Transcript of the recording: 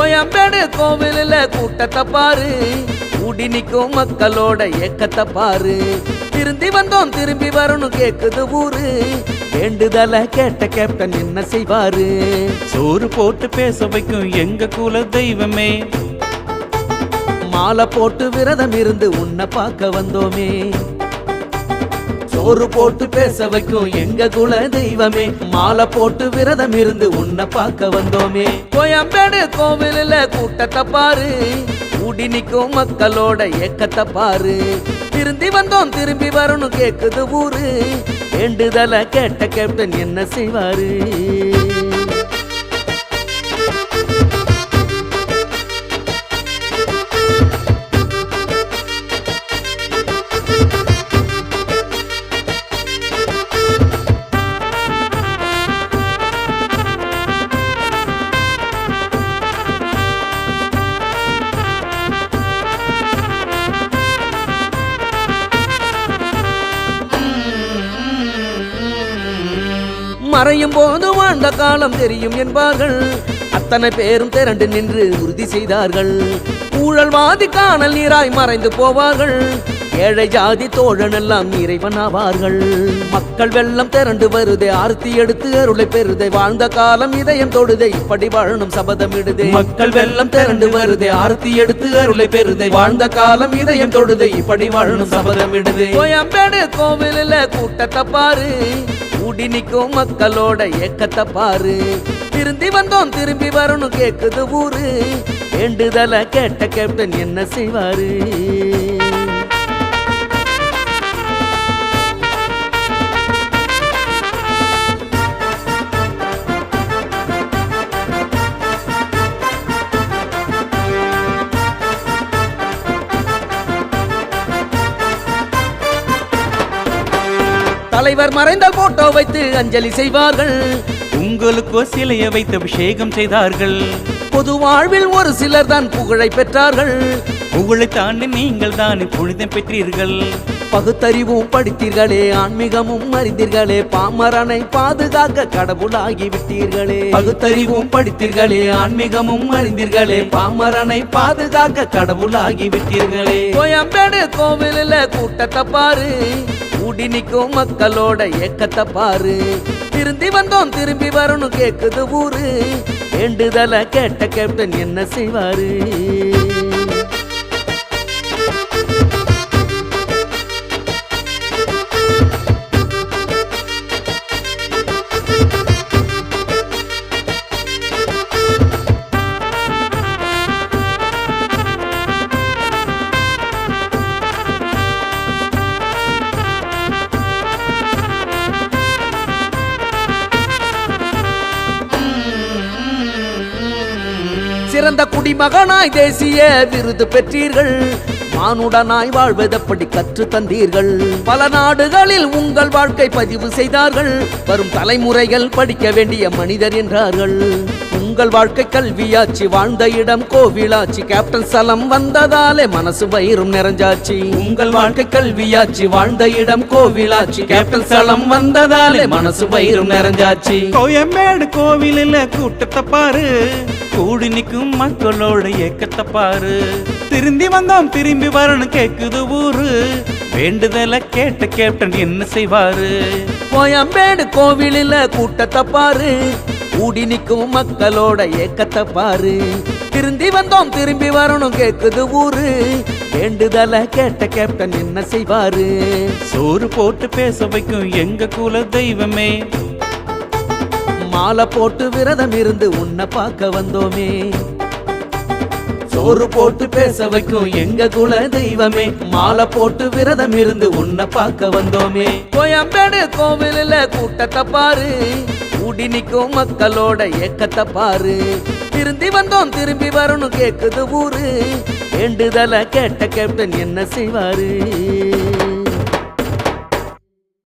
கோயம்பேடு கோவிலில் கூட்டத்தை பாரு, கூடி நிற்கும் மக்களோட ஏக்கத்தை பாரு. திருந்தி வந்தோம் திரும்பி வரணும் கேக்குது ஊரு, வேண்டுதல கேட்ட கேப்டன் என்ன செய்வாரு? சோறு போட்டு பேச வைக்கும் எங்க குல தெய்வமே, மாலை போட்டு விரதம் இருந்து உன்னை பார்க்க வந்தோமே. சோறு போட்டு பேச வைக்கும் எங்க குல தெய்வமே, மாலை போட்டு விரதம் இருந்து உன்னை பார்க்க வந்தோமே. கோயம்பேடு கோவிலில் கூட்டத்தை பாரு, கூடி நிற்கும் மக்களோட ஏக்கத்தை பாரு. திருந்தி வந்தோம் திரும்பி வரணும் கேக்குது ஊரு, வேண்டுதல கேட்ட கேப்டன் என்ன செய்வாரு? மறையும் போது வாழ்ந்த காலம் தெரியும் என்பார்கள், அத்தனை பேரும் திரண்டு நின்று உறுதி செய்தார்கள். ஊழல்வாதி காணல் நீராய் மறைந்து போவார்கள், ஏழை ஜாதி தோழன் எல்லாம் இறைவனாவார்கள். மக்கள் வெள்ளம் திரண்டு வருதே, ஆர்த்தி எடுத்து அருளை பெறுதே, வாழ்ந்த காலம் இதயம் தொடுதே, இப்படி வாழணும் சபதம் இடுதே. மக்கள் வெள்ளம் திரண்டு வருதே, ஆர்த்தி எடுத்து அருளை பெறுதே, வாழ்ந்த காலம் இதயம் தொடுதே, இப்படி வாழணும் சபதம் இடுதே. கோயம்பேடு கோவிலில் கூட்டத்தை பாரு, கூடி நிற்கும் மக்களோட ஏக்கத்தை பாரு. திருந்தி வந்தோம் திரும்பி வரணும் கேக்குது ஊரு, வேண்டுதல கேட்ட கேப்டன் என்ன செய்வாரு? தலைவர் மறைந்தால் போட்டோ வைத்து அஞ்சலி செய்வார்கள், உங்களுக்கோ சிலையை வைத்து அபிஷேகம் செய்தார்கள். பொது வாழ்வில் ஒரு சிலர் தான் புகழை பெற்றார்கள், புகழை தாண்டி நீங்கள் தான் புனிதம் பெற்றீர்கள். பகுத்தறிவும் படித்தீர்களே, ஆன்மீகமும் அறிந்தீர்களே, பாமரனை பாதுகாக்க கடவுளாகி விட்டீர்களே. பகுத்தறிவும் படித்தீர்களே, ஆன்மீகமும் அறிந்தீர்களே, பாமரனை பாதுகாக்க கடவுளாகி விட்டீர்களே. கோயம்பேடு கோவிலில் கூட்டத்தை பாரு, கூடி நிற்கும் மக்களோட ஏக்கத்தை பாரு. திருந்தி வந்தோம் திரும்பி வரணும் கேக்குது ஊரு, வேண்டுதல கேட்ட கேப்டன் என்ன செய்வாரு? சிறந்த குடிமகனாய் தேசிய விருது பெற்றீர்கள், மானுடனாய் வாழ்வதப்படி கற்று தந்தீர்கள். பல நாடுகளில் உங்கள் வாழ்க்கை பதிவு செய்தார்கள், வரும் தலைமுறைகள் படிக்க வேண்டிய மனிதர் என்றார்கள். உங்கள் வாழ்க்கை கல்வியாச்சு, வாழ்ந்த இடம் கோவிலாச்சு, கேப்டன் ஸ்தலம் வந்ததாலே மனசு வயிறும் நிறைஞ்சாச்சு. உங்கள் வாழ்க்கை கல்வியாச்சு, வாழ்ந்த இடம் கோவிலாச்சு, கேப்டன் ஸ்தலம் வந்ததாலே மனசு வயிறும் நிறைஞ்சாச்சு. கோயம்பேடு கோவிலில் கூட்டத்தை பாரு, கூடி நிற்கும் மக்களோட ஏக்கத்தை பாரு. திருந்தி வந்தோம் திரும்பி வரணும் கேக்குது ஊரு, வேண்டுதல கேட்ட கேப்டன் என்ன செய்வாரு? கோயம்பேடு கோவிலில் கூட்டத்தை பாரு, கூடி நிற்கும் மக்களோட ஏக்கத்தை பாரு. திருந்தி வந்தோம் திரும்பி வரணும் கேக்குது ஊரு, வேண்டுதல கேட்ட கேப்டன் என்ன செய்வாரு? சோறு போட்டு பேச வைக்கும் எங்க குல தெய்வமே, மாலை போட்டு விரதம் இருந்து உன்னை பார்க்க வந்தோமே. சோறு போட்டு பேச வைக்கும் எங்க குல தெய்வமே, மாலை போட்டு விரதம் இருந்து உன்னை பார்க்க வந்தோமே. கோயம்பேடு கோவிலில் கூட்டத்தை பாரு, கூடி நிற்கும் மக்களோட ஏக்கத்தை பாரு. திருந்தி வந்தோம் திரும்பி வரணும் கேக்குது ஊரு, வேண்டுதல கேட்ட கேப்டன் என்ன செய்வாரு?